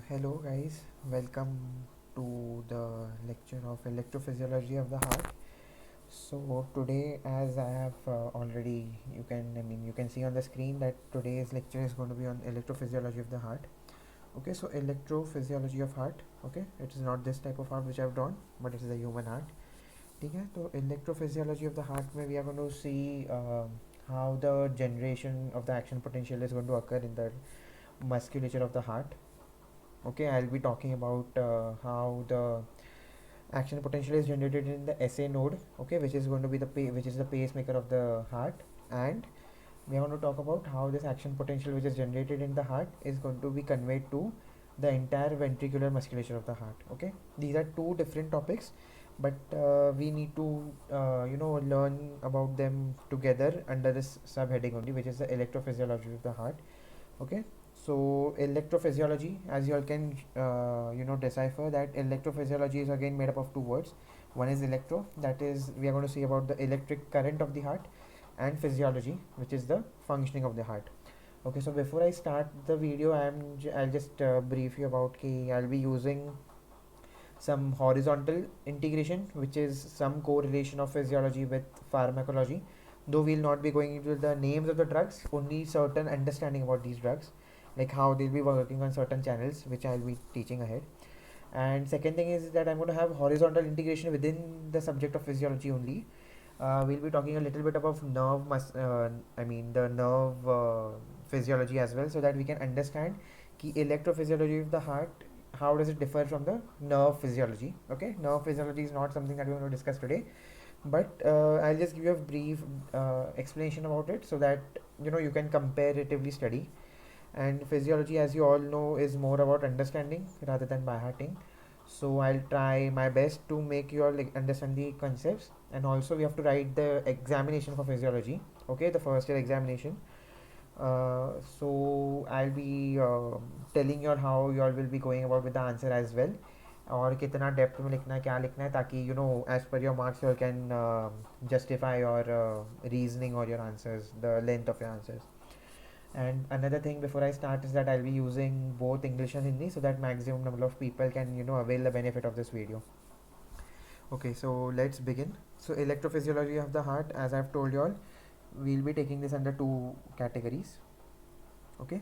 Hello guys, welcome to the lecture of electrophysiology of the heart. So today, as I have already, you can see on the screen that today's lecture is going to be on electrophysiology of the heart. Okay, so electrophysiology of heart. Okay, it is not this type of heart which I have drawn, but it is a human heart. Okay, so electrophysiology of the heart, where we are going to see how the generation of the action potential is going to occur in the musculature of the heart. Okay, I'll be talking about how the action potential is generated in the SA node, okay, which is going to be which is the pacemaker of the heart. And we are going to talk about how this action potential which is generated in the heart is going to be conveyed to the entire ventricular musculature of the heart. Okay, these are two different topics, but we need to learn about them together under this subheading only, which is the electrophysiology of the heart. Okay, so electrophysiology, as you all can decipher that electrophysiology is again made up of two words. One is electro, that is we are going to see about the electric current of the heart, and physiology, which is the functioning of the heart. Okay, so before I start the video, I'll just brief you about I'll be using some horizontal integration, which is some correlation of physiology with pharmacology. Though we'll not be going into the names of the drugs, only certain understanding about these drugs, like how they'll be working on certain channels, which I'll be teaching ahead. And second thing is that I'm going to have horizontal integration within the subject of physiology only. We'll be talking a little bit about the nerve physiology as well, so that we can understand the electrophysiology of the heart. How does it differ from the nerve physiology? Okay, nerve physiology is not something that we're going to discuss today, but I'll just give you a brief explanation about it, so that you can comparatively study. And physiology, as you all know, is more about understanding rather than by hearting. So I'll try my best to make you all understand the concepts. And also we have to write the examination for physiology, okay, the first year examination. So I'll be telling you all how you all will be going about with the answer as well, और कितना depth में लिखना है, क्या लिखना है, ताकि as per your marks you all can justify your reasoning or your answers, the length of your answers. And another thing before I start is that I'll be using both English and Hindi, so that maximum number of people can avail the benefit of this video. Okay, so let's begin. So electrophysiology of the heart, as I've told you all, we'll be taking this under two categories. Okay,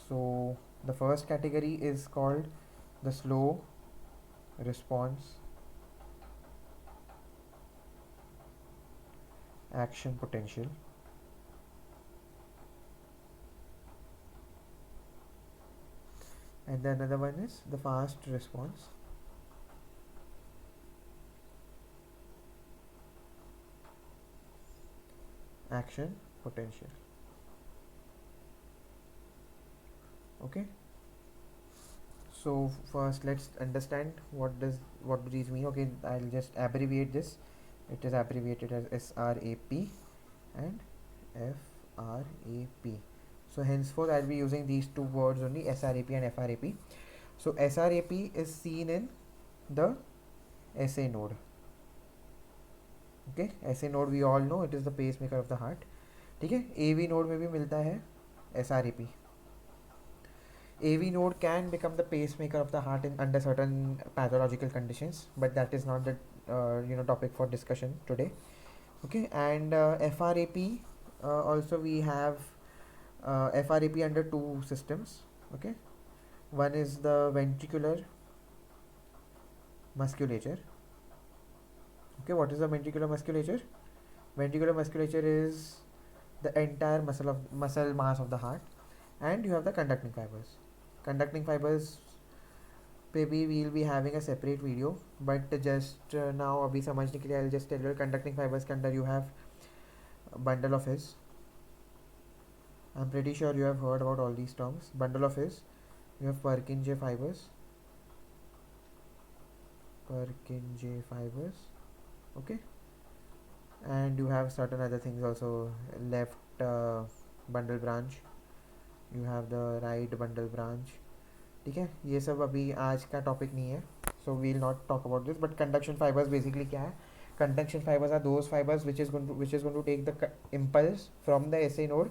so the first category is called the slow response action potential. And the another one is the fast response action potential. Okay, so first let's understand what do these mean. Okay, I'll just abbreviate this. It is abbreviated as SRAP and FRAP. So henceforth I'll be using these two words only, SRAP and FRAP. So SRAP is seen in the SA node. Okay, SA node we all know it is the pacemaker of the heart. ठीक है, AV node में भी मिलता है SRAP. AV node can become the pacemaker of the heart under certain pathological conditions, but that is not the topic for discussion today. Okay, and FRAP, also we have FRAP under two systems. Okay, one is the ventricular musculature. Okay, what is the ventricular musculature? Ventricular musculature is the entire muscle mass of the heart, and you have the conducting fibers. Conducting fibers पे भी we'll be having a separate video, but just now अभी समझने के लिए I'll just tell you conducting fibers के अंदर you have a bundle of His. I'm pretty sure you have heard about all these terms. Bundle of His, you have Purkinje fibers. Purkinje fibers, okay, and you have certain other things also. Left bundle branch, you have the right bundle branch. ठीक है, ये सब अभी आज का topic नहीं है, so we'll not talk about this. But conduction fibers basically क्या है? Conduction fibers are those fibers which is going to take the impulse from the SA node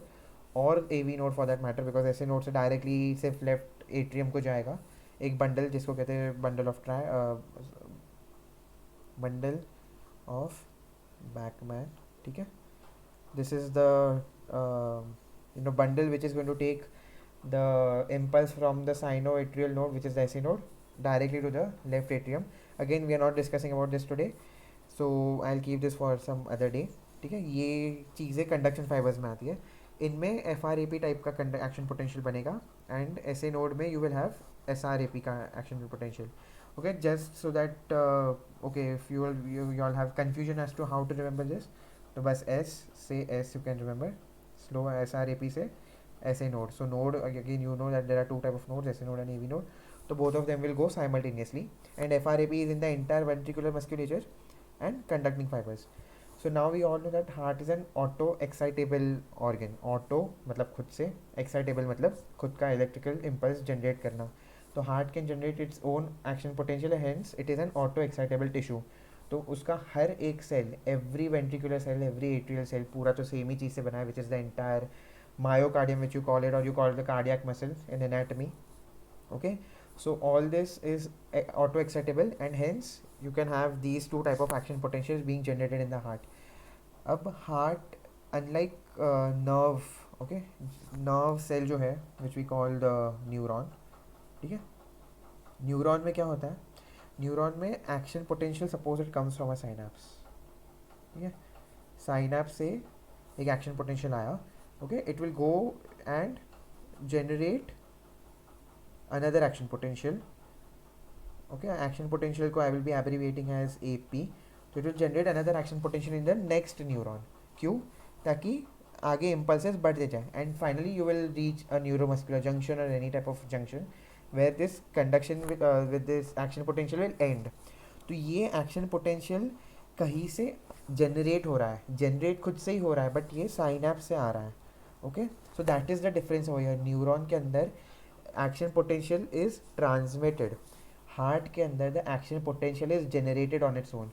और A V node for that matter, because ऐसे node से directly सिर्फ left atrium को जाएगा एक bundle जिसको कहते हैं बंडल ऑफ बैकमैन, ठीक है. This is the bundle which is going to take the impulse from the sinoatrial node, which is the SA node, directly to the left atrium. Again, we are not discussing about this today, so I'll keep this for some other day. ठीक है, ये चीज़ें conduction fibres में आती है. इनमें F R A P type का action potential बनेगा, एंड एस ए नोड में you will have S R A P का action potential. Okay, just so that okay, if you all have confusion as to how to remember this, तो बस S से S you can remember, slow SRAP से SA node. So node, again you know that there are two type of nodes, SA node and AV node. So both of them will go simultaneously, and FRAP is in the entire ventricular musculature and conducting fibers. So now we all know that heart is an auto excitable organ. Auto मतलब खुद से, excitable मतलब खुद का electrical impulse generate करना. तो heart can generate its own action potential, hence it is an auto excitable tissue. तो उसका हर एक cell, every ventricular cell, every atrial cell, पूरा तो सेम ही चीज़ से बना है, which is the entire myocardium which you call it, और you call the cardiac muscle in anatomy. Okay, so all this is auto excitable, and hence you can have these two type of action potentials being generated in the heart. अब heart, unlike nerve, okay, nerve cell जो है which we call the neuron, ठीक है. Neuron में क्या होता है, neuron में action potential suppose it comes from a synapse, ठीक है. साइनैप्स से एक एक्शन पोटेंशियल आया, okay, it will go and generate another action potential. Okay, action potential को I will be abbreviating as A P. तो it will generate another action potential in the next neuron. क्यों? ताकि आगे impulses बढ़ते जाए, and finally you will reach a neuromuscular junction और any type of junction where this conduction with this action potential will end. तो ये action potential कहीं से जनरेट हो रहा है, जनरेट खुद से ही हो रहा है, बट ये साइनैप्स से आ रहा है. Okay, so that is the difference हो गया. न्यूरॉन के अंदर action potential is transmitted, heart के अंदर the action potential is generated on its own,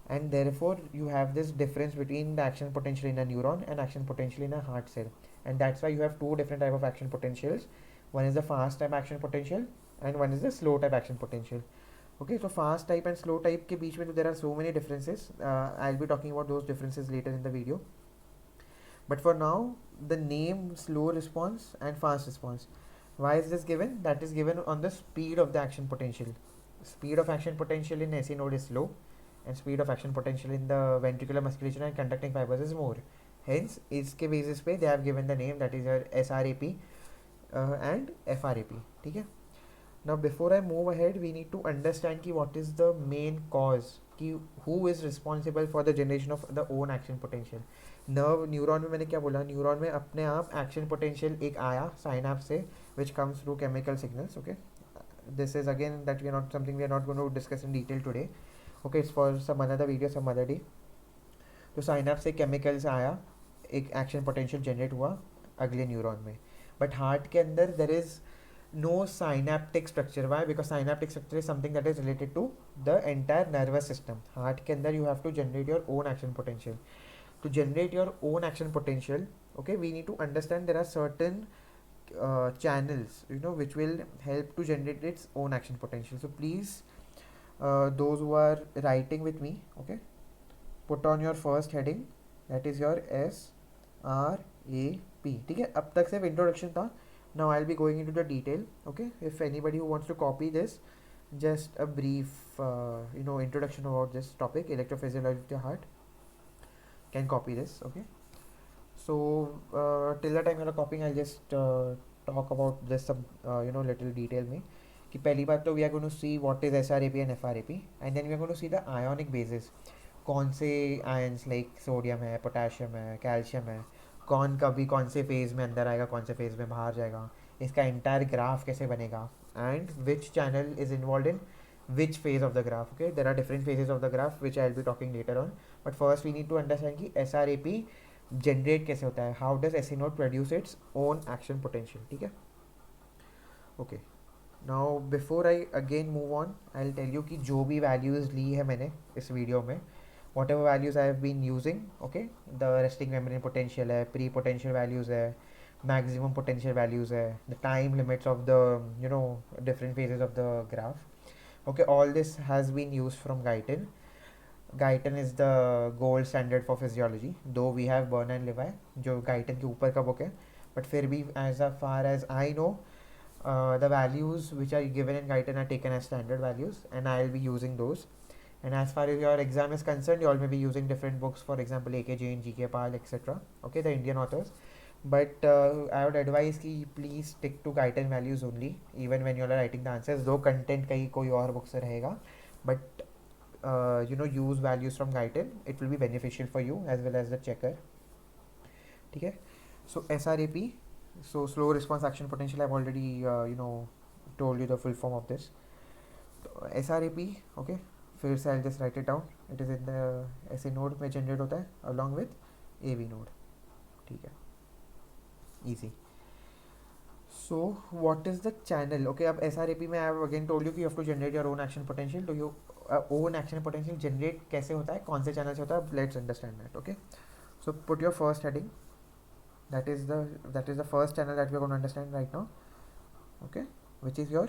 and therefore you have this difference between the action potential in a neuron and action potential in a heart cell. And that's why you have two different type of action potentials. One is the fast type action potential and one is the slow type action potential. Okay, so fast type and slow type के बीच में there are so many differences. I'll be talking about those differences later in the video, but for now the name slow response and fast response, why is this given? That is given on the speed of the action potential. Speed of action potential in SA node is slow, and speed of action potential in the ventricular musculature and conducting fibers is more. Hence इसके basis पे they have given the name, that is your SRAP and FRAP. ठीक है. Now before I move ahead, we need to understand कि what is the main cause, कि who is responsible for the generation of the own action potential. Neuron में मैंने क्या बोला, neuron में अपने आप एक्शन पोटेंशियल एक आया साइनैप्स से, which comes through chemical signals. Okay, this is again that we are not something we are not going to discuss in detail today. Okay, it's for some another video some other day. तो synapse से chemicals आया, एक action potential generate हुआ अगले neuron में. But heart के अंदर there is no synaptic structure. Why? Because synaptic structure is something that is related to the entire nervous system. Heart के अंदर you have to generate your own action potential. To generate your own action potential, okay, we need to understand there are certain channels, which will help to generate its own action potential. So please, those who are writing with me, okay, put on your first heading, that is your SRAP. ठीक है, अब तक सिर्फ introduction था. Now I'll be going into the detail. Okay, if anybody who wants to copy this, just a brief introduction about this topic, electrophysiology of the heart, can copy this. Okay, so till the time you're copying, I'll just talk about this some little detail में, कि पहली बात तो we are going to see what is SRAP and FRAP, and then we are going to see the ionic bases. कौन से ions like sodium है, potassium है, calcium है, कौन कभी कौन से फेज़ में अंदर आएगा, कौन से फेज़ में बाहर जाएगा, इसका इंटायर ग्राफ कैसे बनेगा, and which channel is involve in which phase of the graph. Okay, there are different phases of the graph which I'll be talking later on, but first we need to understand कि SRAP generate कैसे होता है, how does SA node produce its own action potential. ठीक है. Okay, now before I again move on, I'll tell you कि जो भी values ली है मैंने इस वीडियो में, whatever values I have been using, okay, the resting membrane potential है, pre potential values है, maximum potential values है, the time limits of the different phases of the graph. Okay, all this has been used from Guyton. Guyton is the gold standard for physiology, though we have Byrne and Levi जो Guyton के ऊपर का book है, but फिर भी as far as I know, the values which are given in Guyton are taken as standard values, and I'll be using those. And as far as your exam is concerned, you all may be using different books, for example AK Jain, GK Pal, etc. Okay, the Indian authors. But I would advise कि please stick to Guyton values only, even when you are writing the answers. Though content कहीं कोई और book से रहेगा, but use values from Guyton. It will be beneficial for you as well as the checker. ठीक है. So SRAP, so slow response action potential, I've already told you the full form of this. SRAP, okay, फिर से I'll just write it down. It is in the SA node में generate होता है along with AV node. ठीक है, easy. So what is the channel? Okay, अब SRAP में I have again told you कि you have to generate your own action potential. तो you own action potential generate कैसे होता है, कौन से channel से होता है, let's understand that. Okay, so put your first heading. That is the first channel that we are going to understand right now. Okay, which is your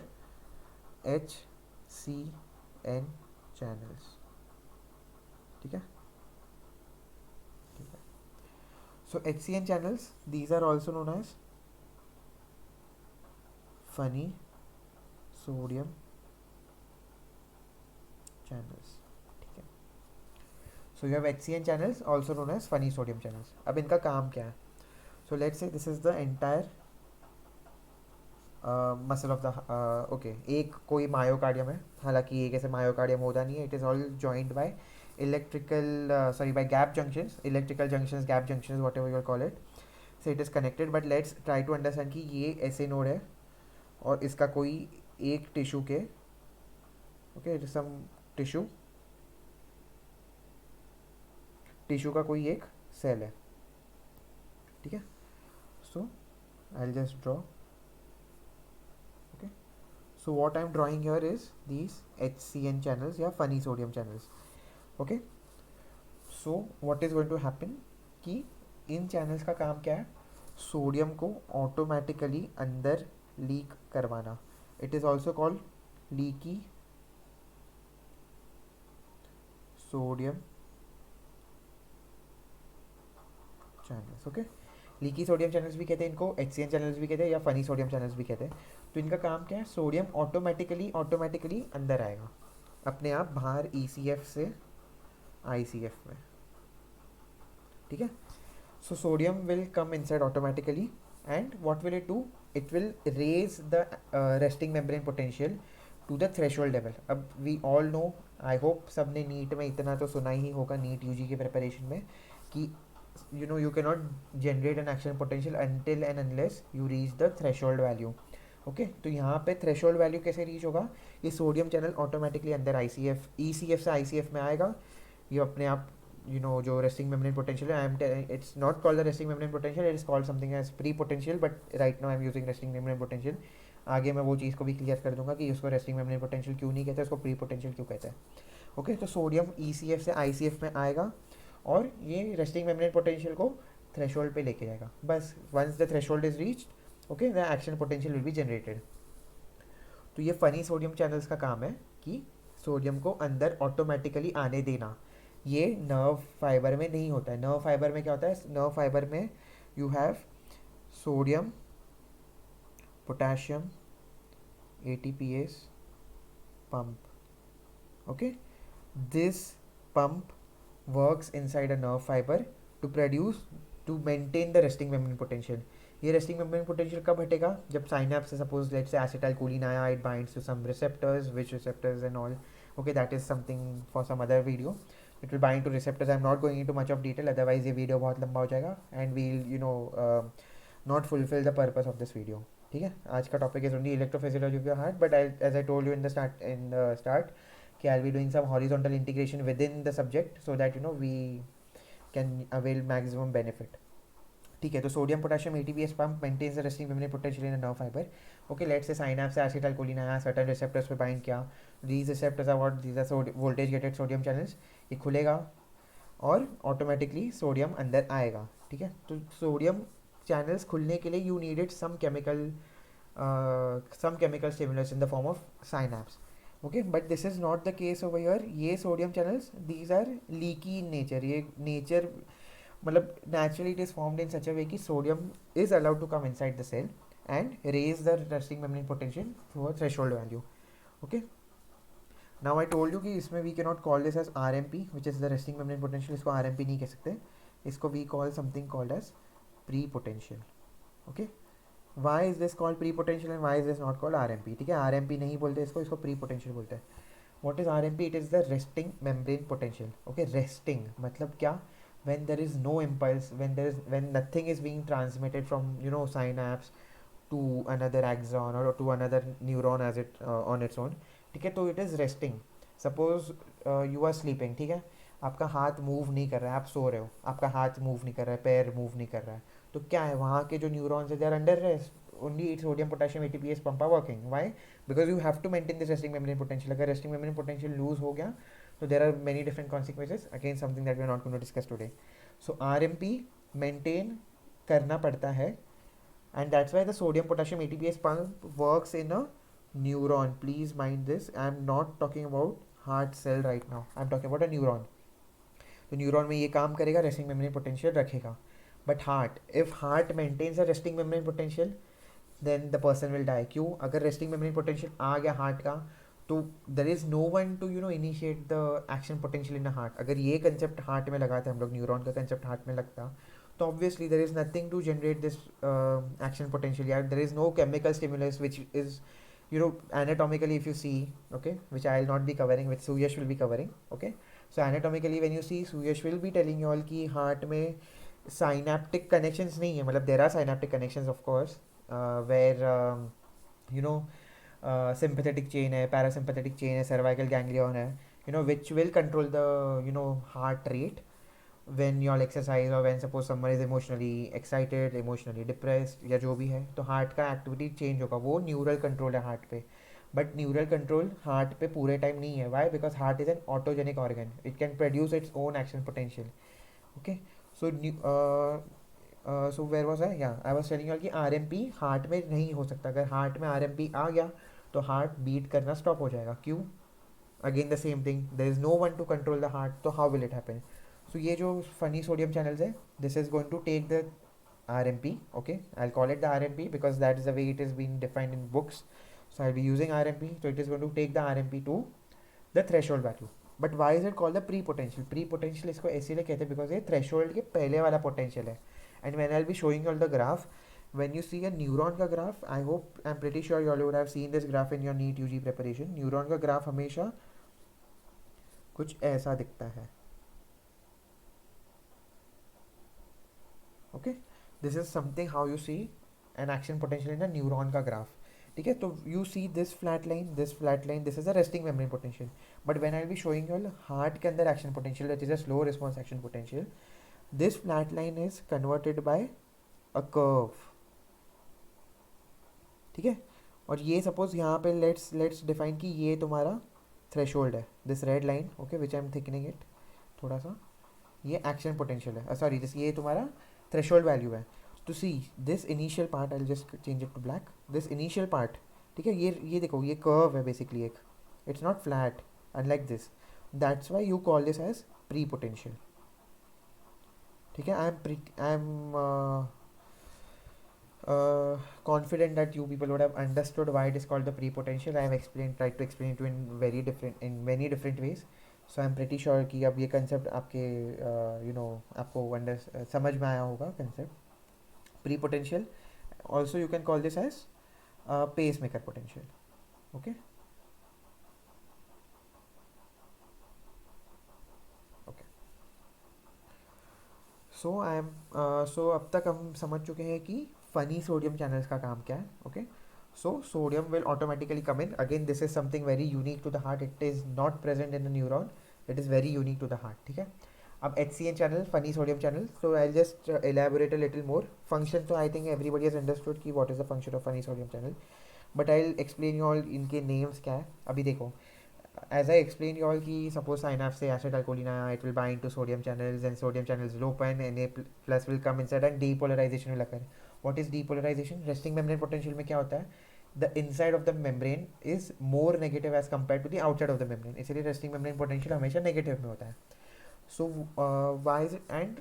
HCN channels. ठीक है. So HCN channels, these are also known as funny sodium channels. ठीक है. So you have HCN channels also known as funny sodium channels. अब इनका काम क्या है? So let's say this is the entire muscle of the okay, एक कोई myocardium है, हालांकि एक ऐसे मायोकार्डियम होता नहीं है. It is all joined by electrical sorry by gap junctions, electrical junctions, gap junctions, whatever you call it. So it is connected. But let's try to understand कि ये ऐसे नोड है और इसका कोई एक टिश्यू के ओके सम टिश्यू का कोई एक सेल है. ठीक है. So I will just draw. So what I am drawing here is these HCN channels या funny sodium channels. Okay. So what is going to happen कि इन channels का काम क्या है? सोडियम को ऑटोमेटिकली अंदर लीक करवाना. It is also called leaky sodium channels. Okay, leaky sodium channels भी कहते हैं इनको, HCN चैनल्स भी कहते हैं या फनी सोडियम चैनल्स भी कहते हैं. तो इनका काम क्या है? सोडियम ऑटोमेटिकली अंदर आएगा अपने आप बाहर ECF से ICF में. ठीक है. So sodium will come inside automatically and what will it do? It will raise the resting membrane potential to the threshold level. अब we all know, I hope सबने नीट में इतना तो सुना ही होगा, नीट UG के प्रिपरेशन में, कि you cannot generate an action potential until and unless you reach the threshold value. Okay, तो यहाँ पे थ्रेशोल्ड वैल्यू कैसे रीच होगा? ये सोडियम चैनल ऑटोमेटिकली अंदर ECF से ICF में आएगा. ये अपने आप जो रेस्टिंग मेम्ब्रेन पोटेंशियल है, it's not called the resting membrane potential, it is called something as pre potential, but right now I am using resting membrane potential. आगे मैं वो चीज़ को भी क्लियर कर दूंगा कि उसको रेस्टिंग मेम्ब्रेन पोटेंशियल क्यों नहीं कहते, उसको प्री पोटेंशियल क्यों कहते हैं. ओके, तो सोडियम ECF से ICF में आएगा और ये रेस्टिंग मेम्ब्रेन पोटेंशियल को थ्रेशोल्ड पे लेके जाएगा. बस once the threshold is reached, okay, the action potential will be generated. तो ये फनी सोडियम चैनल्स का काम है कि सोडियम को अंदर ऑटोमेटिकली आने देना. ये नर्व फाइबर में नहीं होता है. नर्व फाइबर में क्या होता है? नर्व फाइबर में you have sodium, potassium, ATPase pump. Okay, this pump works inside a nerve fiber to maintain the resting membrane potential. ये resting membrane potential कब हटेगा? जब synapse, suppose let's say acetylcholine आया, it binds to some receptors, which receptors and all. Okay, that is something for some other video. It will bind to receptors. I'm not going into much of detail, otherwise ये video बहुत लंबा हो जाएगा and we'll not fulfill the purpose of this video. ठीक है. आज का topic is only electrophysiology of your heart, but as I told you in the start कि I'll be doing some horizontal integration within the subject so that we can avail maximum benefit. ठीक है. तो sodium potassium ATPase pump maintains the resting membrane potential in a nerve fiber. Okay, let's say synapse से acetylcholine आया, certain receptors पे bind किया. These receptors are what? These are voltage gated sodium channels. ये खुलेगा और automatically sodium अंदर आएगा. ठीक है. तो सोडियम चैनल्स खुलने के लिए you needed some chemical stimulus in the form of synapse. Okay, but this is not the case over here. ये sodium channels, these are leaky in nature. ये nature मतलब naturally it is formed in such a way कि sodium is allowed to come inside the cell and raise the resting membrane potential to a threshold value. Okay, now I told you कि इसमें we cannot call this as RMP, which is the resting membrane potential. इसको RMP नहीं कह सकते, इसको we call something called as pre-potential. Okay, why is this called pre-potential and why is this not called RMP? ठीक है, RMP नहीं बोलते इसको, इसको pre-potential बोलते हैं. What is RMP? It is the resting membrane potential. Okay, resting मतलब क्या? When there is no impulse, when nothing is being transmitted from synapse to another axon or to another neuron as it on its own. ठीक है, तो it is resting. Suppose you are sleeping. ठीक है, आपका हाथ move नहीं कर रहा है, आप सो रहे हो, आपका हाथ मूव नहीं कर रहा है, पैर मूव नहीं कर रहा है, तो क्या है, वहाँ के जो न्यूरॉन्स है they are under rest. Only sodium potassium ATPase pump are working. Why? Because you have to maintain this resting membrane potential. अगर रेस्टिंग मेम्ब्रेन पोटेंशियल लूज हो गया तो there are many different consequences, again something that we are not going to discuss today. So RMP maintain करना पड़ता है, and that's why the sodium potassium ATPase pump works in a neuron. Please mind this, I am not talking about heart cell right now, I am talking about a neuron. तो neuron में ये काम करेगा, resting membrane potential रखेगा. But heart, if heart maintains a resting membrane potential then the person will die. क्यों? अगर resting membrane potential आ गया heart का तो there is no one to initiate the action potential in the heart. अगर ये concept heart में लगाते हम लोग, न्यूरॉन का कंसेप्ट हार्ट में लगता, तो obviously there is nothing to generate this action potential. यार there is no chemical stimulus which is anatomically if you see, okay, which I will not be covering, which Suyash will be covering. Okay, so anatomically when you see, Suyash will be telling you all कि heart में synaptic connections नहीं है. मतलब there are synaptic connections of course, where you know sympathetic chain है, parasympathetic chain है, cervical ganglion है, which will control the heart rate when you all exercise or when suppose someone is emotionally excited, emotionally depressed या जो भी है, तो heart का activity change होगा. वो न्यूरल कंट्रोल है हार्ट पे. बट न्यूरल कंट्रोल हार्ट पे पूरे टाइम नहीं है. Why? Because heart is an autogenic organ, it can produce its own action potential. Okay, so where was I? या आई वाज टेलिंग यू कि RMP heart में नहीं हो सकता. अगर हार्ट में आरएमपी आ गया तो हार्ट बीट करना स्टॉप हो जाएगा. क्यों? Again the same thing, there is no one to control the heart, तो how will it happen? So ये जो फनी सोडियम चैनल्स है, this is going to take the RMP. Okay, I'll call it the RMP because that is the way it is being defined in books. So I'll be using RMP. So it is going to take the RMP to the threshold value. But why is it called the pre-potential? Pre-potential इसको इसीलिए कहते हैं because ये threshold के पहले वाला potential है. And when I'll be showing you all the graph, when you see a neuron का graph, I hope, I'm pretty sure you all would have seen this graph in your NEET UG preparation. Neuron का graph हमेशा कुछ ऐसा दिखता है. Okay, this is something how you see an action potential in a neuron का graph. ठीक है, तो you see this flat line, this is a resting membrane potential. But when I'll be showing you all heart के अंदर action potential, that is a slow response action potential, this flat line is converted by a curve. ठीक है, और ये suppose यहाँ पे let's define कि ये तुम्हारा threshold है, this red line, okay, which I'm thickening it थोड़ा सा, ये action potential है, sorry, ये तुम्हारा थ्रेशोल्ड वैल्यू है. तो see this initial part, I just change it to black, this initial part. ठीक है, ये देखो, ये कर्व है बेसिकली एक, it's not flat unlike this. That's why you call this as pre potential. ठीक है, I am confident that you people would have understood why it is called the pre-potential. I have tried to explain it in many different ways. So I'm pretty sure कि अब ये concept आपके आपको समझ में आया होगा concept. Pre-potential, also you can call this as pacemaker potential. Okay. Okay. So so अब तक हम समझ चुके हैं कि funny sodium channels का काम क्या है. Okay. So sodium will automatically come in. Again, this is something very unique to the heart. It is not present in the neuron. It is very unique to the heart. ठीक है. अब HCN channel, funny sodium channel. So I'll just elaborate a little more. Function, so I think everybody has understood कि what is the function of funny sodium channel. But I'll explain you all इनके names क्या है. अभी देखो, as I explained you all कि suppose synapse से acetylcholine आया, it will bind to sodium channels and sodium channels will open and A plus will come inside and depolarization will occur. What is depolarization? Resting membrane potential में क्या होता है, the inside of the membrane is more negative as compare to the outside of the membrane, इसलिए resting membrane potential हमेशा negative में होता है. So why is it, and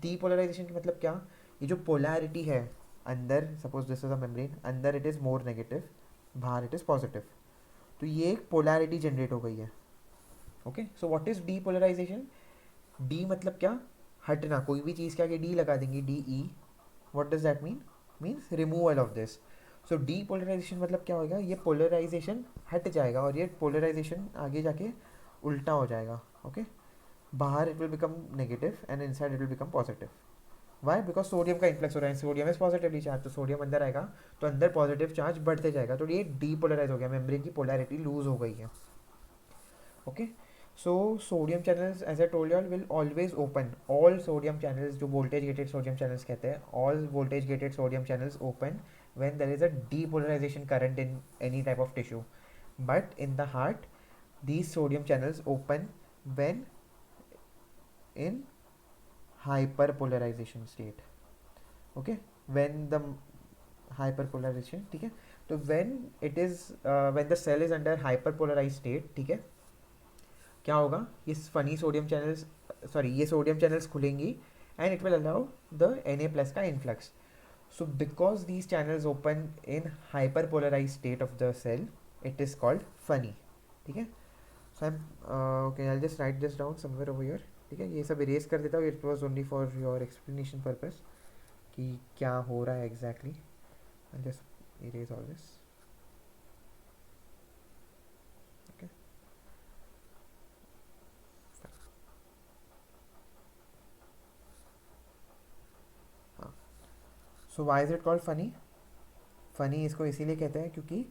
depolarization की मतलब क्या, ये जो पोलैरिटी है अंदर, suppose this is a membrane, अंदर इट इज़ मोर नेगेटिव, बाहर इट इज़ पॉजिटिव, तो ये एक पोलैरिटी जनरेट हो गई है. Okay, so what is depolarization? De मतलब क्या, हटना, कोई भी चीज़ के आगे डी लगा देंगे, D E, what does that mean, means removal of this. So depolarization मतलब क्या होगा, ये पोलराइजेशन हट जाएगा और ये पोलराइजेशन आगे जाके उल्टा हो जाएगा. ओके, बाहर it will become negative and inside it will become positive. Why? Because sodium का इन्फ्लक्स हो रहा है, सोडियम इज पॉजिटिवली चार्ज, तो सोडियम अंदर आएगा तो अंदर पॉजिटिव चार्ज बढ़ते जाएगा, तो ये डीपोलराइज हो गया, मेम्ब्रेन की पोलैरिटी लूज हो गई है. Okay, so sodium channels as I told you all will always open, all sodium channels जो वोल्टेज गेटेड सोडियम चैनल्स कहते हैं, all voltage gated sodium channels open when there is a depolarization current in any type of tissue. But in the heart, these sodium channels open when in hyperpolarization state. Okay, when the hyperpolarization, ठीक है, तो when it is when the cell is under hyperpolarized state, ठीक है, क्या होगा, ये funny sodium channels, sorry ये sodium channels खुलेंगी and it will allow the Na+ का influx. So because these channels open in hyperpolarized state of the cell, it is called funny. ठीक है, so I'm okay, I'll just write this down somewhere over here. ठीक है, ये सब erase कर देता हूँ, it was only for your explanation purpose कि क्या हो रहा है exactly. I'll just erase all this. Okay. हाँ, so why is it called funny? Funny इसको इसीलिए कहते हैं क्योंकि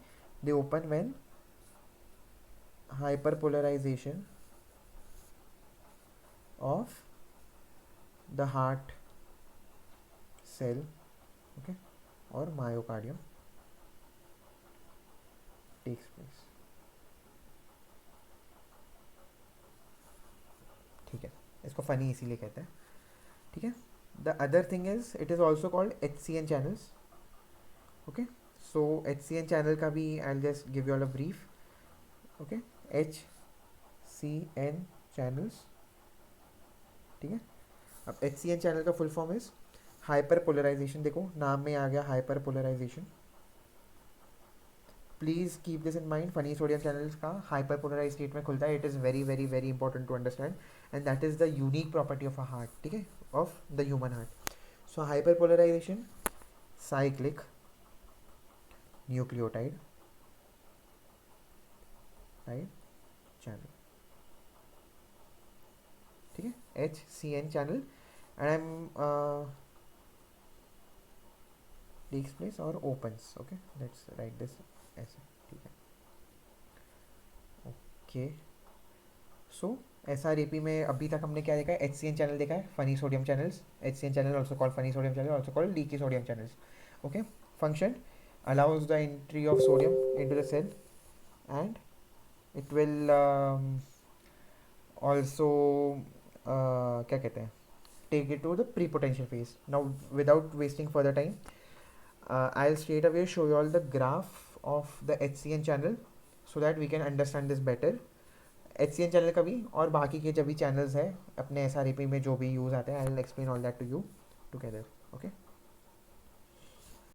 they open when hyperpolarization of the heart cell, okay, और मायोकार्डियम टेक्स प्लेस. ठीक है, इसको फनी इसीलिए कहते हैं. ठीक है, the other thing is it is also called HCN channels. Okay, so HCN channel का भी I will just give you all a brief. Okay, HCN channels, ठीक है. अब HCN चैनल का full form is hyper polarisation. देखो नाम में आ गया hyper polarization. Please keep this in mind, funny sodium channels का हाइपर पोलराइज स्टेट में खुलता है. It is very very very important to understand and that is the unique property of a heart. ठीक है, of the human heart. So hyper polarization, cyclic nucleotide right channel. ठीक है, HCN channel and I am takes place और opens. Okay, let's write this ऐसे. ठीक है, okay. सो SRAP में अभी तक हमने क्या देखा है, HCN चैनल देखा है, funny sodium channels. HCN channel also called funny sodium channel, also called leaky sodium channels. Okay, function allows the entry of sodium into the cell and it will also क्या कहते हैं, take it to the pre-potential phase. Now without wasting further time, I'll straight away show you all the graph of the HCN channel so that we can understand this better. HCN channel का भी और बाकी के जब भी channels है अपने SRAP में जो भी यूज़ आते हैं, I will explain all that to you together. Okay.